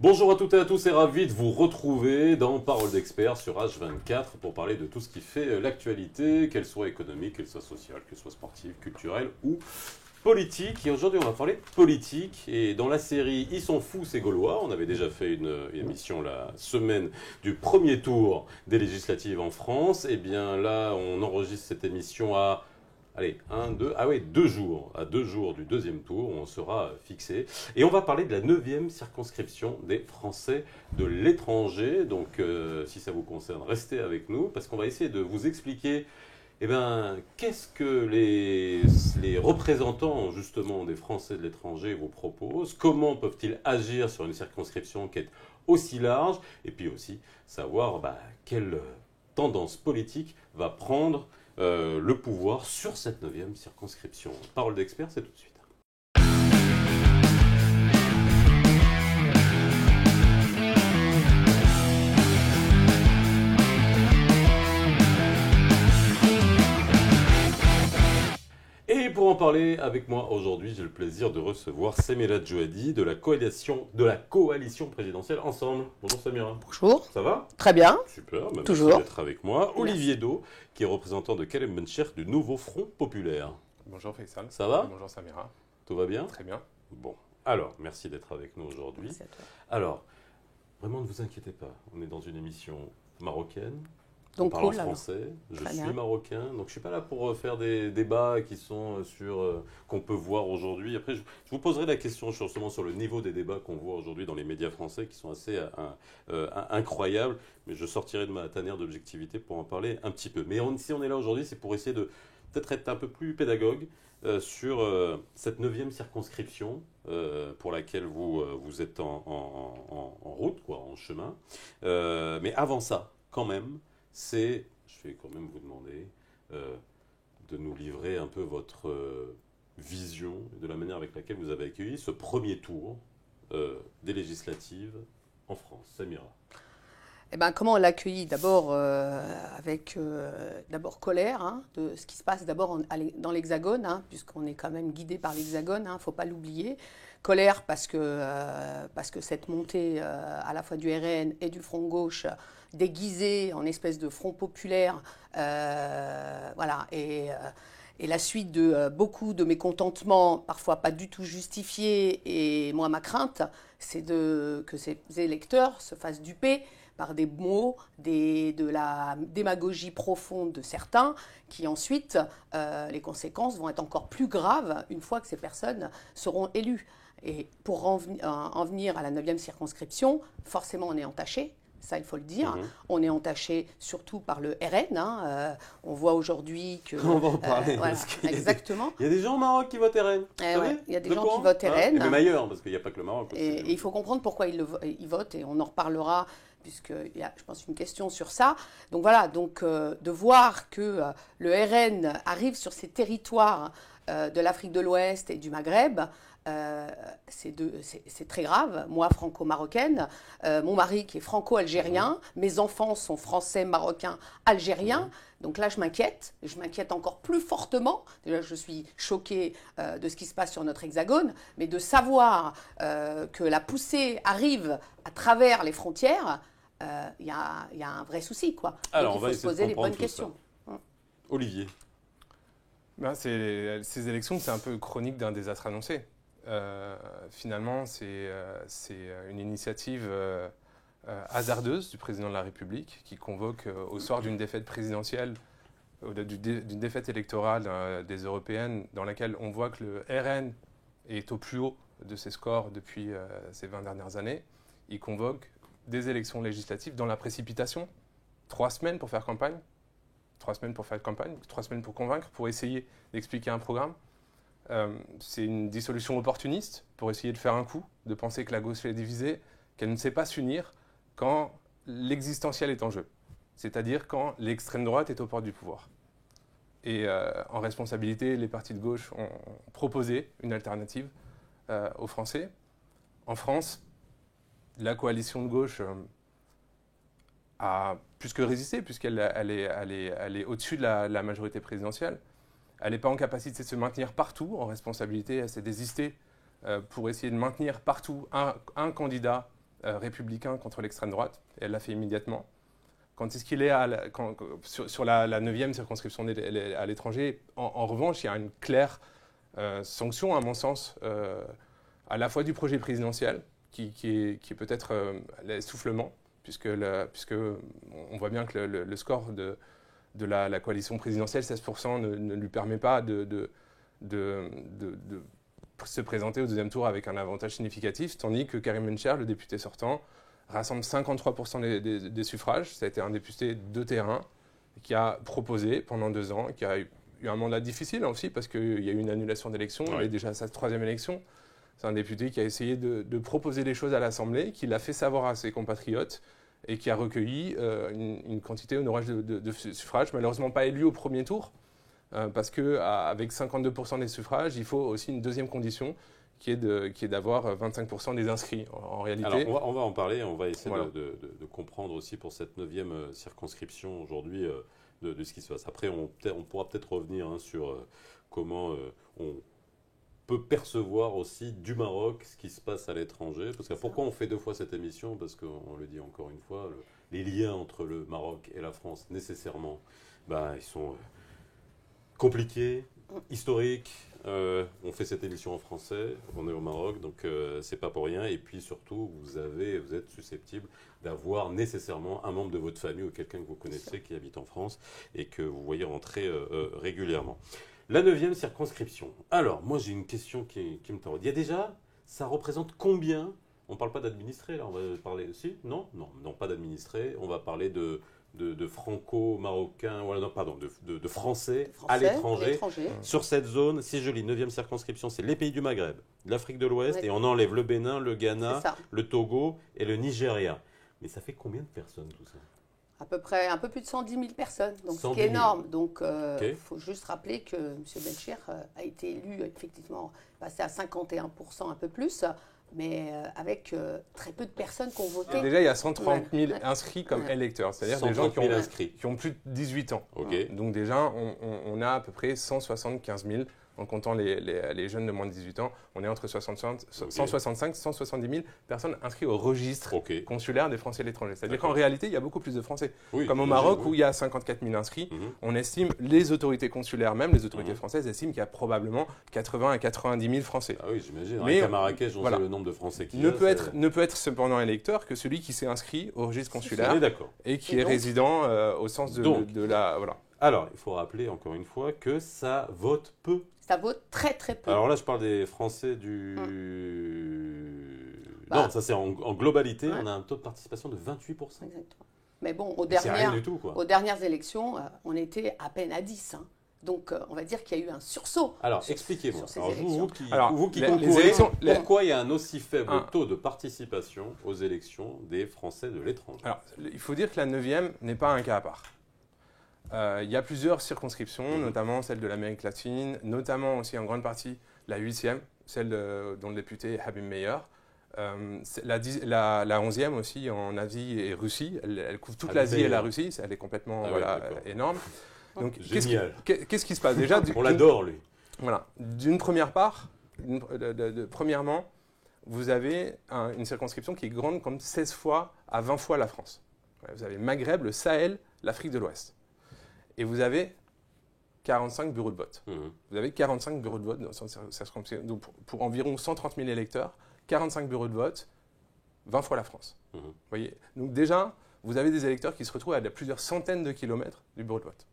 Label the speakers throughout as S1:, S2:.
S1: Bonjour à toutes et à tous et ravi de vous retrouver dans Parole d'experts sur H24 pour parler de tout ce qui fait l'actualité, qu'elle soit économique, qu'elle soit sociale, qu'elle soit sportive, culturelle ou politique. Et aujourd'hui on va parler politique et dans la série Ils sont fous ces Gaulois, on avait déjà fait une émission la semaine du premier tour des législatives en France. Et bien là on enregistre cette émission à... Allez, 2 jours. À 2 jours du deuxième tour, on sera fixé. Et on va parler de la 9e circonscription des Français de l'étranger. Donc, si ça vous concerne, restez avec nous, parce qu'on va essayer de vous expliquer, qu'est-ce que les représentants, justement, des Français de l'étranger vous proposent, comment peuvent-ils agir sur une circonscription qui est aussi large, et puis aussi savoir quelle tendance politique va prendre le pouvoir sur cette 9e circonscription. Parole d'expert, c'est tout de suite. Et pour en parler avec moi aujourd'hui, j'ai le plaisir de recevoir Samira Djouhadi de la coalition présidentielle Ensemble. Bonjour Samira.
S2: Bonjour.
S1: Ça va?
S2: Très bien.
S1: Super,
S2: Toujours.
S1: Merci d'être avec moi. Olivier Do, qui est représentant de Kalem Bencher du Nouveau Front Populaire.
S3: Bonjour Faisal.
S1: Ça va?
S3: Bonjour Samira.
S1: Tout va bien?
S3: Très bien.
S1: Bon, alors, merci d'être avec nous aujourd'hui.
S2: Merci à toi.
S1: Alors, vraiment ne vous inquiétez pas, on est dans une émission marocaine.
S2: Donc,
S1: on parle
S2: cool,
S1: en français, je
S2: Très
S1: suis
S2: bien.
S1: marocain, donc je ne suis pas là pour faire des débats qui sont qu'on peut voir aujourd'hui. Après, je vous poserai la question justement sur le niveau des débats qu'on voit aujourd'hui dans les médias français qui sont assez incroyables, mais je sortirai de ma tanière d'objectivité pour en parler un petit peu. Mais si on est là aujourd'hui, c'est pour essayer de peut-être être un peu plus pédagogue sur cette 9e circonscription pour laquelle vous êtes en route, en chemin. Mais avant ça, quand même, je vais quand même vous demander de nous livrer un peu votre vision de la manière avec laquelle vous avez accueilli ce premier tour des législatives en France. Samira.
S2: Comment on l'a accueilli? D'abord avec d'abord colère de ce qui se passe d'abord dans l'Hexagone, puisqu'on est quand même guidé par l'Hexagone, il ne faut pas l'oublier. Colère parce que cette montée à la fois du RN et du Front Gauche déguisé en espèce de front populaire, et la suite de beaucoup de mécontentements, parfois pas du tout justifiés. Et moi, ma crainte, c'est que ces électeurs se fassent duper par des mots, de la démagogie profonde de certains, qui ensuite, les conséquences vont être encore plus graves une fois que ces personnes seront élues. Et pour en venir à la 9e circonscription, forcément on est entaché. Ça, il faut le dire. On est entaché surtout par le RN. On voit aujourd'hui que...
S1: On va en parler.
S2: Exactement.
S1: Il y a des gens au Maroc qui votent RN.
S2: Il y a des gens qui votent RN.
S1: Et même ailleurs, parce qu'il n'y a pas que le Maroc.
S2: Et il faut comprendre pourquoi ils votent, et on en reparlera, puisqu'il y a, je pense, une question sur ça. Donc voilà, de voir que le RN arrive sur ces territoires de l'Afrique de l'Ouest et du Maghreb, c'est très grave. Moi, franco-marocaine, mon mari qui est franco-algérien, mes enfants sont français, marocains, algériens. Donc là, je m'inquiète encore plus fortement. Déjà, je suis choquée de ce qui se passe sur notre hexagone, mais de savoir que la poussée arrive à travers les frontières, il y a un vrai souci, quoi.
S1: Alors,
S2: donc,
S1: on va
S2: il faut se poser les bonnes questions.
S1: Olivier.
S3: Ces élections, c'est un peu chronique d'un désastre annoncé. Finalement, c'est une initiative hasardeuse du président de la République qui convoque au soir d'une défaite présidentielle, d'une défaite électorale des européennes, dans laquelle on voit que le RN est au plus haut de ses scores depuis ces 20 dernières années. Il convoque des élections législatives dans la précipitation, 3 semaines pour faire campagne, 3 semaines pour faire campagne, 3 semaines pour convaincre, pour essayer d'expliquer un programme. C'est une dissolution opportuniste pour essayer de faire un coup, de penser que la gauche est divisée, qu'elle ne sait pas s'unir quand l'existentiel est en jeu, c'est-à-dire quand l'extrême droite est aux portes du pouvoir. Et en responsabilité, les partis de gauche ont proposé une alternative aux Français. En France, la coalition de gauche a plus que résisté, puisqu'elle est au-dessus de la majorité présidentielle. Elle n'est pas en capacité de se maintenir partout en responsabilité. Elle s'est désistée pour essayer de maintenir partout un candidat républicain contre l'extrême droite, et elle l'a fait immédiatement. Quand est-ce qu'il est sur la 9e circonscription à l'étranger, en revanche, il y a une claire sanction, à mon sens, à la fois du projet présidentiel, qui est peut-être l'essoufflement, puisque on voit bien que le score de la coalition présidentielle, 16%, ne lui permet pas de se présenter au deuxième tour avec un avantage significatif, tandis que Karim Bencher, le député sortant, rassemble 53% des suffrages. Ça a été un député de terrain qui a proposé pendant 2 ans, qui a eu un mandat difficile aussi parce qu'il y a eu une annulation d'élection, il est déjà à sa 3e élection. C'est un député qui a essayé de proposer des choses à l'Assemblée, qui l'a fait savoir à ses compatriotes et qui a recueilli une quantité honorable de suffrages, malheureusement pas élu au premier tour, parce qu'avec 52% des suffrages, il faut aussi une deuxième condition, qui est d'avoir 25% des inscrits en réalité.
S1: Alors on va en parler, on va essayer de comprendre aussi pour cette 9e circonscription aujourd'hui de ce qui se passe. Après, on pourra peut-être revenir sur comment on peut percevoir aussi du Maroc ce qui se passe à l'étranger. Parce que pourquoi on fait 2 fois cette émission? Parce qu'on le dit encore une fois, les liens entre le Maroc et la France, nécessairement, ils sont compliqués, historiques. On fait cette émission en français, on est au Maroc, donc c'est pas pour rien. Et puis surtout, vous êtes susceptible d'avoir nécessairement un membre de votre famille ou quelqu'un que vous connaissez qui habite en France et que vous voyez rentrer régulièrement. La 9e circonscription. Alors, moi j'ai une question qui me taraude. Il y a déjà, ça représente combien? On ne parle pas d'administrés, là, on va parler aussi. Non, pas d'administrés. On va parler de franco-marocains, de français à l'étranger. Sur cette zone, si je lis 9e circonscription, c'est les pays du Maghreb, l'Afrique de l'Ouest, et on enlève le Bénin, le Ghana, le Togo et le Nigeria. Mais ça fait combien de personnes tout ça?
S2: À peu près un peu plus de 110 000 personnes, donc ce qui est énorme. Donc il faut juste rappeler que M. Bencher a été élu, effectivement, passé à 51%, un peu plus, mais avec très peu de personnes qui ont voté.
S3: Déjà, il y a 130 000 inscrits comme électeurs, c'est-à-dire des gens qui ont plus de 18 ans. Donc déjà, on a à peu près 175 000, en comptant les jeunes de moins de 18 ans, on est entre 165 et 170 000 personnes inscrites au registre consulaire des Français à l'étranger. C'est-à-dire qu'en réalité, il y a beaucoup plus de Français. Comme au Maroc, où il y a 54 000 inscrits, on estime, les autorités consulaires, même les autorités françaises, estiment qu'il y a probablement 80 à 90 000 Français.
S1: Ah oui, j'imagine. Mais à Marrakech, on sait le nombre de Français qui
S3: ne peut être cependant électeur que celui qui s'est inscrit au registre consulaire et qui est résident au sens de la... Voilà.
S1: Alors, il faut rappeler encore une fois que ça vote peu.
S2: Ça vote très très peu.
S1: Alors là, je parle des Français du... Non, ça c'est en globalité, on a un taux de participation de 28%.
S2: Exactement. Mais bon,
S1: c'est rien du tout,
S2: aux dernières élections, on était à peine à 10. Donc, on va dire qu'il y a eu un sursaut.
S1: Alors, expliquez-moi.
S2: Vous
S1: qui concourez, pourquoi il y a un aussi faible taux de participation aux élections des Français de l'étranger?
S3: Alors, il faut dire que la 9e n'est pas un cas à part. Il y a plusieurs circonscriptions, notamment celle de l'Amérique latine, notamment aussi en grande partie la 8e, celle dont le député Habib Meyer. La 11e aussi en Asie et Russie, elle couvre toute l'Asie et la Russie, elle est complètement énorme. Donc, qu'est-ce qui se passe déjà?
S1: On l'adore, lui.
S3: Voilà. D'une première part, premièrement, vous avez une circonscription qui est grande comme 16 fois à 20 fois la France. Vous avez Maghreb, le Sahel, l'Afrique de l'Ouest. Et vous avez 45 bureaux de vote. Vous avez 45 bureaux de vote dans cette circonscription. Donc pour environ 130 000 électeurs, 45 bureaux de vote, 20 fois la France. Vous voyez. Donc déjà, vous avez des électeurs qui se retrouvent à plusieurs centaines de kilomètres du bureau de vote.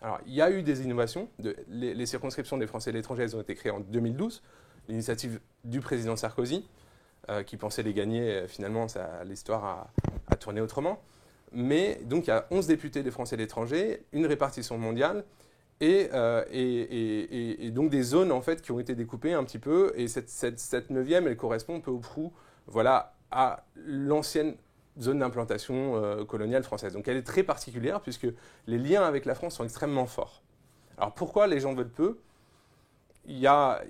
S3: Alors, il y a eu des innovations. Les circonscriptions des Français de l'étranger, elles ont été créées en 2012. L'initiative du président Sarkozy, qui pensait les gagner, finalement, l'histoire a tourné autrement. Mais donc, il y a 11 députés des Français de l'étranger, une répartition mondiale et donc des zones en fait, qui ont été découpées un petit peu. Et cette 9e, elle correspond peu ou prou à l'ancienne zone d'implantation coloniale française. Donc, elle est très particulière puisque les liens avec la France sont extrêmement forts. Alors, pourquoi les gens votent peu ? Il y a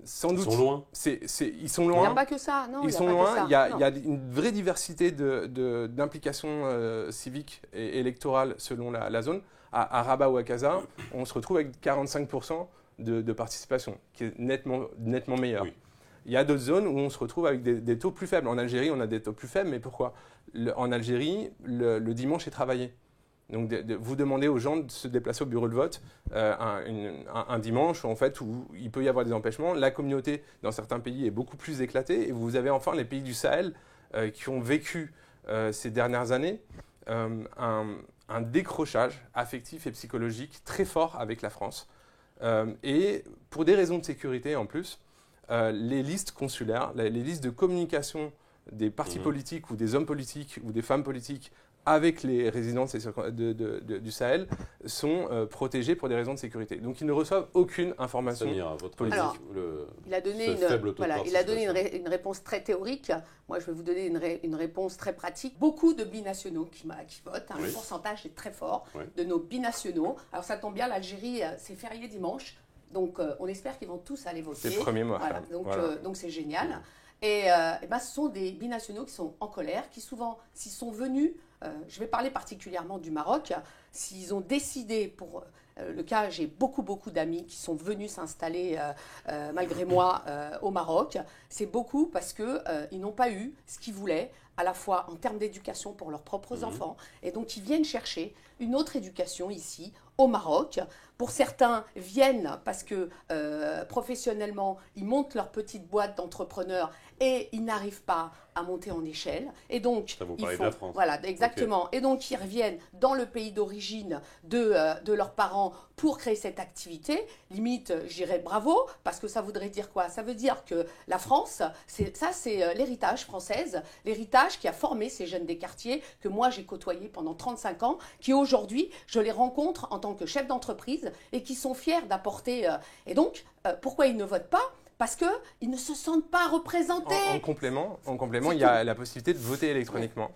S3: sans doute...
S1: Ils sont loin.
S3: Ils sont loin.
S2: Il n'y a pas que ça. Non,
S3: ils sont loin. Il y a une vraie diversité d'implications civiques et électorales selon la zone. À Rabat ou à Casa, on se retrouve avec 45% de participation, qui est nettement meilleur. Oui. Il y a d'autres zones où on se retrouve avec des taux plus faibles. En Algérie, on a des taux plus faibles, mais pourquoi ? En Algérie, le dimanche est travaillé. Donc, vous demandez aux gens de se déplacer au bureau de vote un dimanche en fait, où il peut y avoir des empêchements. La communauté, dans certains pays, est beaucoup plus éclatée. Et vous avez enfin les pays du Sahel qui ont vécu ces dernières années un décrochage affectif et psychologique très fort avec la France. Et pour des raisons de sécurité en plus, les listes consulaires, les listes de communication des partis politiques ou des hommes politiques ou des femmes politiques avec les résidences du Sahel sont protégés pour des raisons de sécurité. Donc ils ne reçoivent aucune information politique.
S2: Alors, il a donné une réponse très théorique. Moi, je vais vous donner une réponse très pratique. Beaucoup de binationaux qui votent. Le pourcentage est très fort de nos binationaux. Alors ça tombe bien, l'Algérie, c'est férié dimanche. Donc on espère qu'ils vont tous aller voter.
S3: C'est le premier mois.
S2: Donc c'est génial. Et ce sont des binationaux qui sont en colère, qui souvent, s'ils sont venus, je vais parler particulièrement du Maroc, s'ils ont décidé, pour le cas, j'ai beaucoup d'amis qui sont venus s'installer malgré moi au Maroc, c'est beaucoup parce qu'ils n'ont pas eu ce qu'ils voulaient, à la fois en termes d'éducation pour leurs propres enfants, et donc ils viennent chercher une autre éducation ici, au Maroc. Pour certains, viennent parce que professionnellement, ils montent leur petite boîte d'entrepreneurs et ils n'arrivent pas à monter en échelle. Et donc,
S1: ça vous parle de la France.
S2: Voilà, exactement. Okay. Et donc, ils reviennent dans le pays d'origine de leurs parents pour créer cette activité. Limite, j'irais bravo, parce que ça voudrait dire quoi ? Ça veut dire que la France, c'est l'héritage française, l'héritage qui a formé ces jeunes des quartiers que moi, j'ai côtoyés pendant 35 ans, qui aujourd'hui, je les rencontre en tant que chef d'entreprise et qui sont fiers d'apporter. Et donc, pourquoi ils ne votent pas ? Parce qu'ils ne se sentent pas représentés.
S3: En complément, il y a la possibilité de voter électroniquement.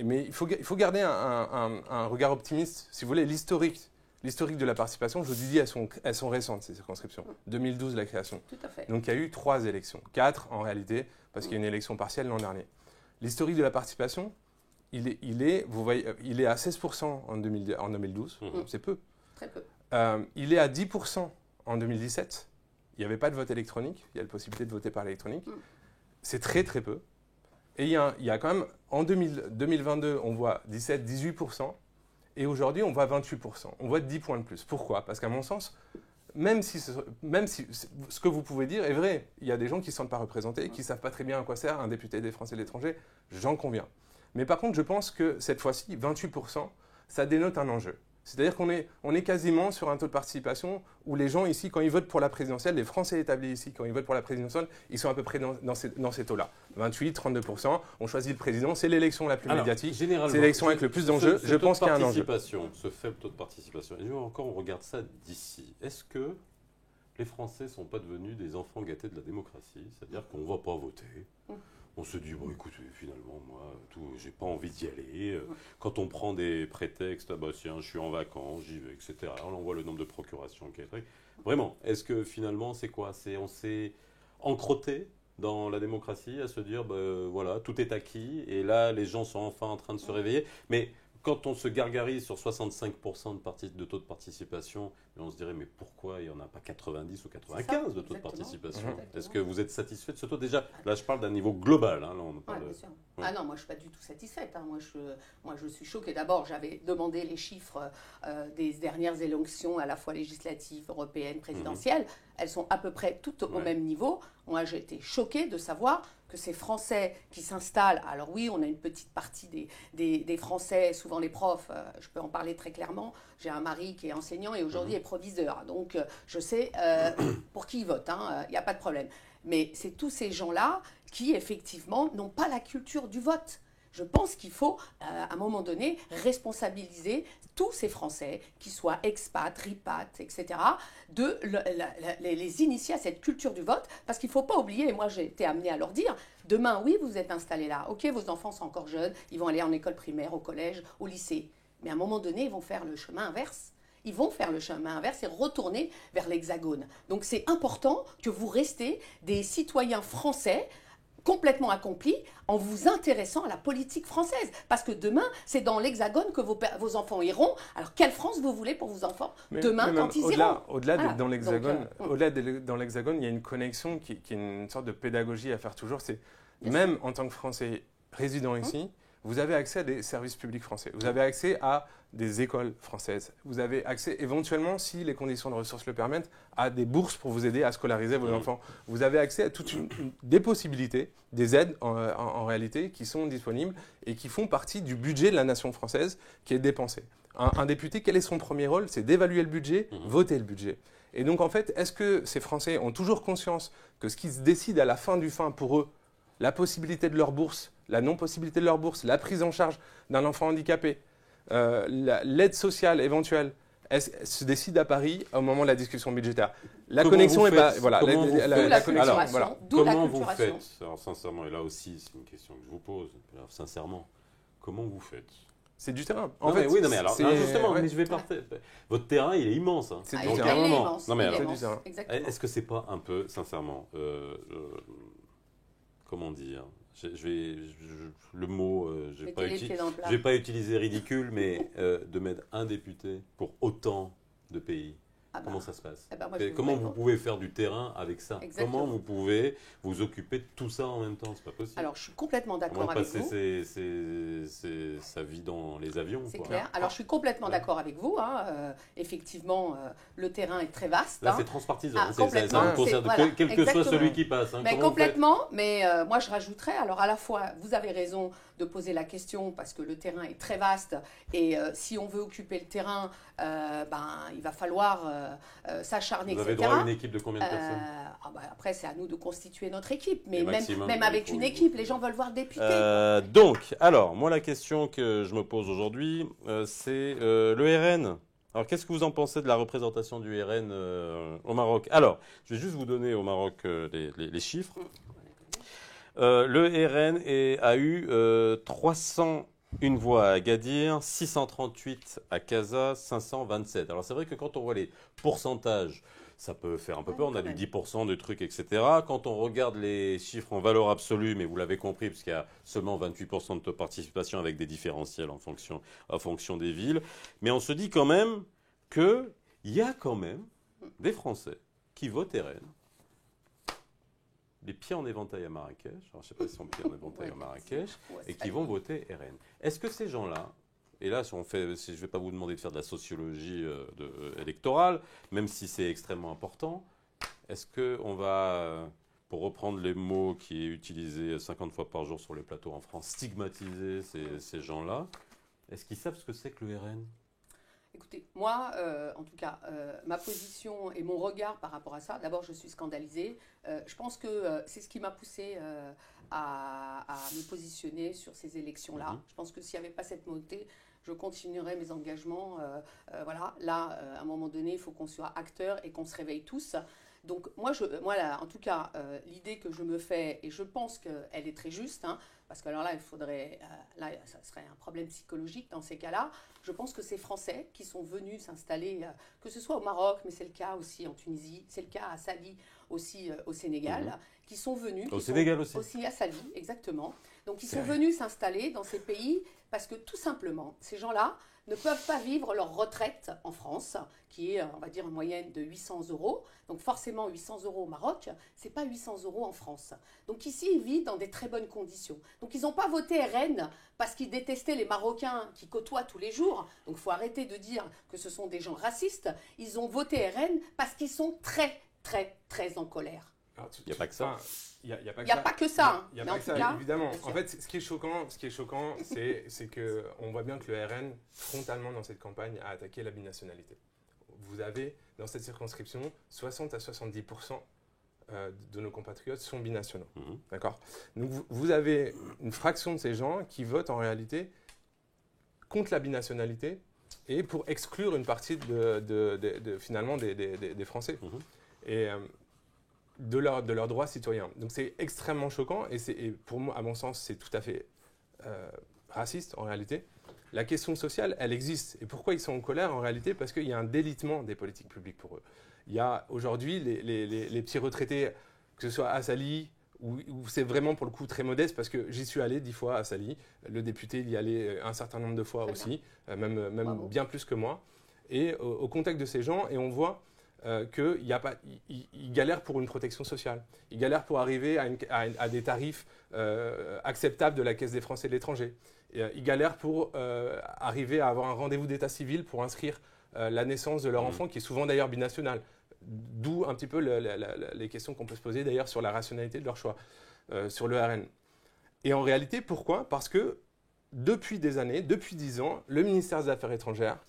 S3: Mais il faut garder un regard optimiste. Si vous voulez, l'historique de la participation, je vous dis, elles sont récentes, ces circonscriptions. 2012, la création.
S2: Tout à fait.
S3: Donc, il y a eu 3 élections. 4 en réalité, parce qu'il y a une élection partielle l'an dernier. L'historique de la participation, il est à 16% en 2012. C'est peu.
S2: Très peu.
S3: Il est à 10% en 2017. Il n'y avait pas de vote électronique. Il y a la possibilité de voter par l'électronique. C'est très, très peu. Et il y a quand même, en 2022, on voit 17-18%. Et aujourd'hui, on voit 28%. On voit 10 points de plus. Pourquoi ? Parce qu'à mon sens, même si ce que vous pouvez dire est vrai, il y a des gens qui ne se sentent pas représentés, qui ne savent pas très bien à quoi sert un député des Français de l'étranger. J'en conviens. Mais par contre, je pense que cette fois-ci, 28%, ça dénote un enjeu. C'est-à-dire qu'on est quasiment sur un taux de participation où les gens ici, quand ils votent pour la présidentielle, les Français établis ici, quand ils votent pour la présidentielle, ils sont à peu près dans ces taux-là. 28, 32%, on choisit le président, c'est l'élection la plus médiatique, c'est l'élection avec le plus d'enjeux. Je pense qu'il y a un enjeu.
S1: Ce faible taux de participation, et encore on regarde ça d'ici, est-ce que les Français ne sont pas devenus des enfants gâtés de la démocratie ? C'est-à-dire qu'on ne va pas voter. On se dit, bon écoutez, finalement, moi, j'ai pas envie d'y aller. Quand on prend des prétextes, tiens, je suis en vacances, j'y vais, etc. On voit le nombre de procurations qui est très... Vraiment, est-ce que finalement, c'est quoi ? On s'est encrotté dans la démocratie à se dire, voilà, tout est acquis. Et là, les gens sont enfin en train de se réveiller. Mais quand on se gargarise sur 65% de taux de participation, on se dirait, mais pourquoi il n'y en a pas 90 ou 95 de taux de participation ? Est-ce que vous êtes satisfait de ce taux ? Déjà, là, je parle d'un niveau global. Là, on parle
S2: bien sûr. Ah non, moi, je ne suis pas du tout satisfaite. Moi, je suis choquée. D'abord, j'avais demandé les chiffres des dernières élections, à la fois législatives, européennes, présidentielles. Elles sont à peu près toutes au même niveau. Moi, j'ai été choquée de savoir que ces Français qui s'installent, alors oui, on a une petite partie des Français, souvent les profs, je peux en parler très clairement, j'ai un mari qui est enseignant et aujourd'hui est proviseur, donc je sais pour qui ils votent, il n'y a pas de problème. Mais c'est tous ces gens-là qui, effectivement, n'ont pas la culture du vote. Je pense qu'il faut, à un moment donné, responsabiliser tous ces Français, qu'ils soient expats, ripat, etc., les initier à cette culture du vote, parce qu'il ne faut pas oublier, et moi j'ai été amenée à leur dire, demain, oui, vous êtes installés là, ok, vos enfants sont encore jeunes, ils vont aller en école primaire, au collège, au lycée, mais à un moment donné, ils vont faire le chemin inverse. Ils vont faire le chemin inverse et retourner vers l'Hexagone. Donc c'est important que vous restez des citoyens français. complètement accompli en vous intéressant à la politique française. Parce que demain, c'est dans l'Hexagone que vos enfants iront. Alors, quelle France vous voulez pour vos enfants demain, quand ils iront?
S3: Au-delà d'être dans l'Hexagone, dans l'Hexagone, il y a une connexion qui est une sorte de pédagogie à faire toujours. C'est même en tant que Français résidant ici, vous avez accès à des services publics français. Vous avez accès à des écoles françaises. Vous avez accès éventuellement, si les conditions de ressources le permettent, à des bourses pour vous aider à scolariser vos enfants. Vous avez accès à toutes des possibilités, des aides en réalité qui sont disponibles et qui font partie du budget de la nation française qui est dépensé. Un député, quel est son premier rôle? C'est d'évaluer le budget, voter le budget. Et donc en fait, est-ce que ces Français ont toujours conscience que ce qui se décide à la fin du fin pour eux, la possibilité de leur bourse, la non-possibilité de leur bourse, la prise en charge d'un enfant handicapé, l'aide sociale éventuelle, se décide à Paris au moment de la discussion budgétaire. La connexion est pas... Voilà,
S2: la connexion.
S1: Alors, comment vous faites? Alors sincèrement, et là aussi c'est une question que je vous pose, alors, sincèrement, comment vous faites?
S3: C'est du terrain.
S1: En fait, oui, non mais alors, justement, mais je vais partir. Votre terrain, il est immense. Hein.
S2: Il est immense.
S1: Non mais alors,
S2: est-ce
S1: que c'est pas un peu, sincèrement, comment dire? Le mot, je vais pas utiliser ridicule, mais de mettre un député pour autant de pays. Comment ça se passe? Comment vous pouvez faire du terrain avec ça? Comment vous pouvez vous occuper de tout ça en même temps? C'est pas possible.
S2: Alors, je suis complètement d'accord avec vous.
S1: Sa vie dans les avions.
S2: C'est clair. Alors, je suis complètement d'accord avec vous. Effectivement, le terrain est très vaste.
S1: Là, c'est transpartisan.
S2: Ça
S1: ne concerne quel que soit celui qui passe.
S2: Mais complètement. Mais moi, je rajouterais, alors à la fois, vous avez raison de poser la question parce que le terrain est très vaste. Et si on veut occuper le terrain, il va falloir s'acharner, etc.
S1: Vous avez droit à une équipe de combien de personnes?
S2: Après, c'est à nous de constituer notre équipe. Mais même avec une équipe, les gens veulent voir député.
S4: Donc, alors, moi, la question que je me pose aujourd'hui, c'est le RN. Alors, qu'est-ce que vous en pensez de la représentation du RN au Maroc? Alors, je vais juste vous donner au Maroc les chiffres. Le RN a eu 301 voix à Agadir, 638 à Casa, 527. Alors c'est vrai que quand on voit les pourcentages, ça peut faire un peu peur. On a du 10% de trucs, etc. Quand on regarde les chiffres en valeur absolue, mais vous l'avez compris, parce qu'il y a seulement 28% de participation avec des différentiels en fonction des villes. Mais on se dit quand même qu'il y a quand même des Français qui votent RN. Les pieds en éventail à Marrakech, alors je ne sais pas si on pied en éventail à Marrakech, et qui vont voter RN. Est-ce que ces gens-là, et là je ne vais pas vous demander de faire de la sociologie électorale, même si c'est extrêmement important, est-ce qu'on va, pour reprendre les mots qui est utilisé 50 fois par jour sur les plateaux en France, stigmatiser ces gens-là? Est-ce qu'ils savent ce que c'est que le RN?
S2: Écoutez, moi, en tout cas, ma position et mon regard par rapport à ça, d'abord, je suis scandalisée. Je pense que c'est ce qui m'a poussée à me positionner sur ces élections-là. Je pense que s'il n'y avait pas cette montée, je continuerai mes engagements. Voilà, là, à un moment donné, il faut qu'on soit acteurs et qu'on se réveille tous. Donc, moi là, en tout cas, l'idée que je me fais, et je pense qu'elle est très juste, parce que alors là, il faudrait, là, ça serait un problème psychologique dans ces cas-là. Je pense que ces Français qui sont venus s'installer, que ce soit au Maroc, mais c'est le cas aussi en Tunisie, c'est le cas à Sali aussi au Sénégal, qui sont venus...
S1: Au Sénégal aussi.
S2: Aussi à Sali, exactement. Donc ils sont venus s'installer dans ces pays parce que tout simplement, ces gens-là ne peuvent pas vivre leur retraite en France, qui est, on va dire, en moyenne de 800 €. Donc forcément, 800 € au Maroc, ce n'est pas 800 € en France. Donc ici, ils vivent dans des très bonnes conditions. Donc ils n'ont pas voté RN parce qu'ils détestaient les Marocains qui côtoient tous les jours. Donc il faut arrêter de dire que ce sont des gens racistes. Ils ont voté RN parce qu'ils sont très, très, très en colère.
S1: Il n'y a pas que ça.
S3: Il n'y a
S2: pas que ça.
S3: Il n'y a pas que ça, évidemment. En fait, ce qui est choquant, c'est qu'on voit bien que le RN, frontalement dans cette campagne, a attaqué la binationalité. Vous avez, dans cette circonscription, 60 à 70% de nos compatriotes sont binationaux. D'accord ? Donc, vous avez une fraction de ces gens qui votent en réalité contre la binationalité et pour exclure une partie finalement des Français. Et... de leurs droits citoyens. Donc c'est extrêmement choquant et pour moi, à mon sens, c'est tout à fait raciste en réalité. La question sociale, elle existe. Et pourquoi ils sont en colère en réalité? Parce qu'il y a un délitement des politiques publiques pour eux. Il y a aujourd'hui les petits retraités, que ce soit à Sali où c'est vraiment pour le coup très modeste, parce que j'y suis allé 10 fois à Sali, le député il y allait un certain nombre de fois aussi, même bien plus que moi, et au contact de ces gens, et on voit qu'ils galèrent pour une protection sociale, ils galèrent pour arriver à des tarifs acceptables de la Caisse des Français de l'étranger, ils galèrent pour arriver à avoir un rendez-vous d'état civil pour inscrire la naissance de leur enfant, qui est souvent d'ailleurs binational. D'où un petit peu les questions qu'on peut se poser d'ailleurs sur la rationalité de leur choix, sur le RN. Et en réalité, pourquoi ? Parce que depuis des années, depuis 10 ans, le ministère des Affaires étrangères,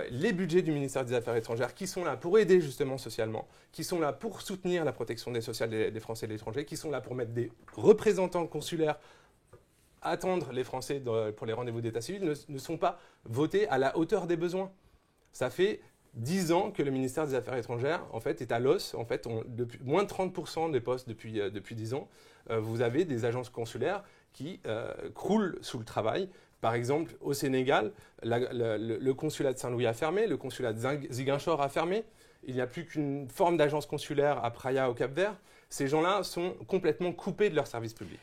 S3: les budgets du ministère des Affaires étrangères qui sont là pour aider justement socialement, qui sont là pour soutenir la protection des sociales des Français de l'étranger, qui sont là pour mettre des représentants consulaires attendre les Français pour les rendez-vous d'état civil, ne sont pas votés à la hauteur des besoins. Ça fait 10 ans que le ministère des Affaires étrangères en fait, est à l'os. En fait, depuis moins de 30% des postes depuis 10 ans. Vous avez des agences consulaires qui croulent sous le travail. Par exemple, au Sénégal, le consulat de Saint-Louis a fermé, le consulat de Ziguinchor a fermé. Il n'y a plus qu'une forme d'agence consulaire à Praia, au Cap-Vert. Ces gens-là sont complètement coupés de leur service public.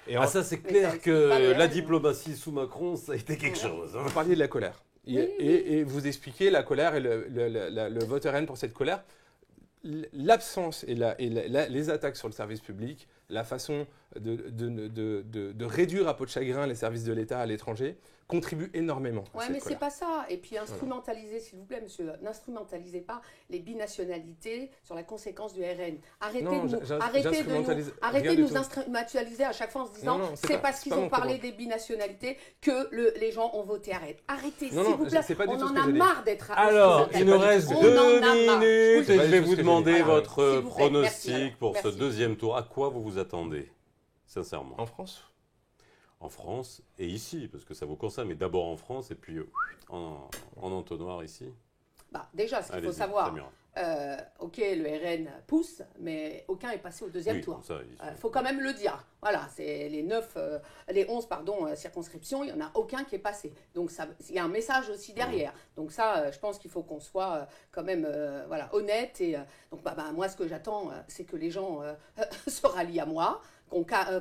S1: Et ça, c'est clair que la diplomatie sous Macron, ça a été quelque chose.
S3: Vous parliez de la colère. Et vous expliquez la colère et le vote RN pour cette colère. L'absence et les attaques sur le service public, la façon de réduire à peau de chagrin les services de l'État à l'étranger, contribue énormément à
S2: ouais,
S3: cette
S2: mais
S3: colère.
S2: c'est pas ça. Et puis instrumentalisez, s'il vous plaît, monsieur, n'instrumentalisez pas les binationalités sur la conséquence du RN. Arrêtez de nous instrumentaliser à chaque fois en se disant c'est parce qu'ils ont parlé des binationalités que les gens ont voté RN. Arrêtez, s'il vous plaît. On en a marre d'être
S1: Alors, il nous reste 2 minutes et je vais vous demander votre pronostic pour ce deuxième tour. À quoi vous vous attendez, sincèrement ?
S3: En France ?
S1: En France et ici, parce que ça vous concerne, mais d'abord en France et puis en entonnoir ici.
S2: Déjà, ce qu'il faut savoir, ok, le RN pousse, mais aucun est passé au deuxième tour. Il faut quand même le dire. Voilà, c'est les 11 circonscriptions, il n'y en a aucun qui est passé. Donc il y a un message aussi derrière. Donc ça, je pense qu'il faut qu'on soit quand même honnête. Et donc moi, ce que j'attends, c'est que les gens se rallient à moi.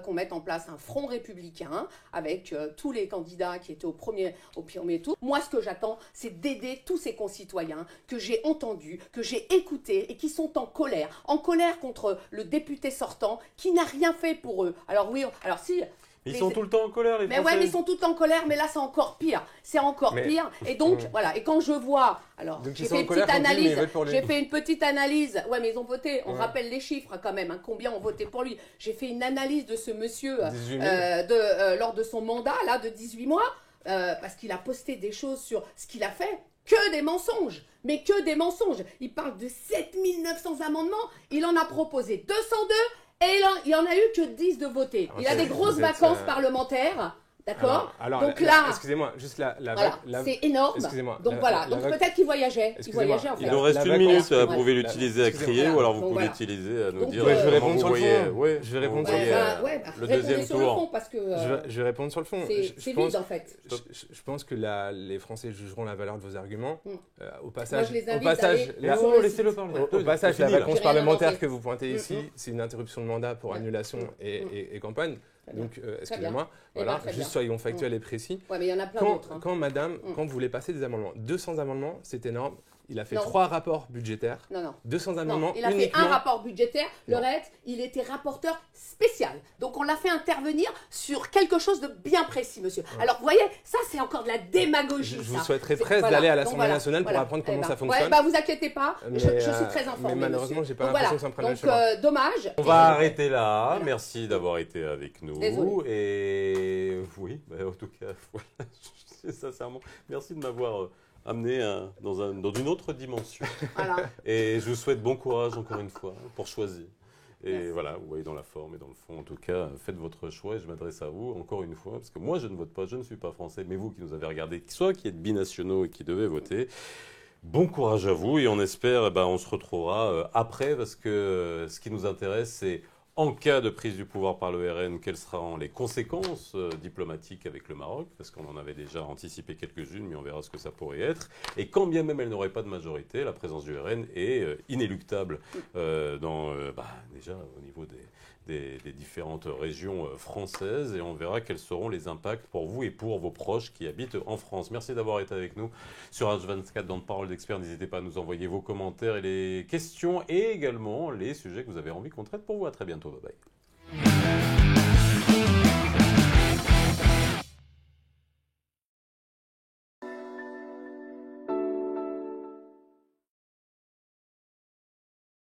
S2: Qu'on mette en place un front républicain avec tous les candidats qui étaient au premier tour. Moi, ce que j'attends, c'est d'aider tous ces concitoyens que j'ai entendus, que j'ai écoutés et qui sont en colère contre le député sortant qui n'a rien fait pour eux. Alors oui, alors si...
S1: Ils sont tout le temps en colère, les Français.
S2: Mais ils sont tout le temps en colère, mais là, c'est encore pire. C'est encore pire. Et donc, voilà. Et quand je vois... Alors, j'ai fait une petite analyse. Ouais, mais ils ont voté. On rappelle les chiffres, quand même. Combien ont voté pour lui. J'ai fait une analyse de ce monsieur lors de son mandat, là, de 18 mois, parce qu'il a posté des choses sur ce qu'il a fait. Que des mensonges. Mais que des mensonges. Il parle de 7900 amendements. Il en a proposé 202. Et il n'y en a eu que 10 de votés. Il a des grosses vacances parlementaires. D'accord.
S3: Donc là, excusez-moi, juste
S2: c'est énorme.
S3: Excusez-moi.
S2: Donc voilà. Donc peut-être qu'il voyageait.
S1: Il nous reste 1 minute. Vous pouvez l'utiliser à crier ou alors vous pouvez l'utiliser à nous dire.
S3: Je vais répondre sur le fond.
S1: Je vais répondre sur le deuxième tour.
S3: Je vais répondre sur le fond.
S2: C'est vide en fait.
S3: Je pense que les Français jugeront la valeur de vos arguments. Au passage,
S2: moi je les invite à aller
S1: laissez-le parler.
S3: Au passage, la vacances parlementaire que vous pointez ici, c'est une interruption de mandat pour annulation et campagne. Donc, excusez-moi, voilà, juste soyons factuels et précis.
S2: Ouais, mais il y en a plein d'autres.
S3: Quand vous voulez passer des amendements, 200 amendements, c'est énorme. Il a fait 3 rapports budgétaires.
S2: Non.
S3: 200 amendements.
S2: Il a fait un rapport budgétaire. Le reste, il était rapporteur spécial. Donc, on l'a fait intervenir sur quelque chose de bien précis, monsieur. Alors, vous voyez, ça, c'est encore de la démagogie.
S3: Je vous souhaiterais presque d'aller à l'Assemblée nationale pour apprendre comment ça fonctionne.
S2: Vous inquiétez pas, je suis très informé.
S3: Mais malheureusement, j'ai pas l'impression que ça me prenne le chemin.
S2: Donc, dommage.
S1: On va arrêter là. Merci d'avoir été avec nous.
S2: Désolé.
S1: Et oui, en tout cas, voilà, sincèrement, merci de m'avoir amené dans une autre dimension.
S2: Voilà.
S1: Et je vous souhaite bon courage encore une fois pour choisir. Et voilà, vous voyez dans la forme et dans le fond, en tout cas, faites votre choix et je m'adresse à vous encore une fois, parce que moi je ne vote pas, je ne suis pas français, mais vous qui nous avez regardé, soit qui êtes binationaux et qui devez voter, bon courage à vous et on espère, on se retrouvera après, parce que ce qui nous intéresse, c'est En cas de prise du pouvoir par le RN, quelles seront les conséquences diplomatiques avec le Maroc? Parce qu'on en avait déjà anticipé quelques-unes, mais on verra ce que ça pourrait être. Et quand bien même elle n'aurait pas de majorité, la présence du RN est inéluctable déjà au niveau des différentes régions françaises. Et on verra quels seront les impacts pour vous et pour vos proches qui habitent en France. Merci d'avoir été avec nous sur H24 dans Parole d'Experts. N'hésitez pas à nous envoyer vos commentaires et les questions et également les sujets que vous avez envie qu'on traite pour vous. À très bientôt. Bye bye.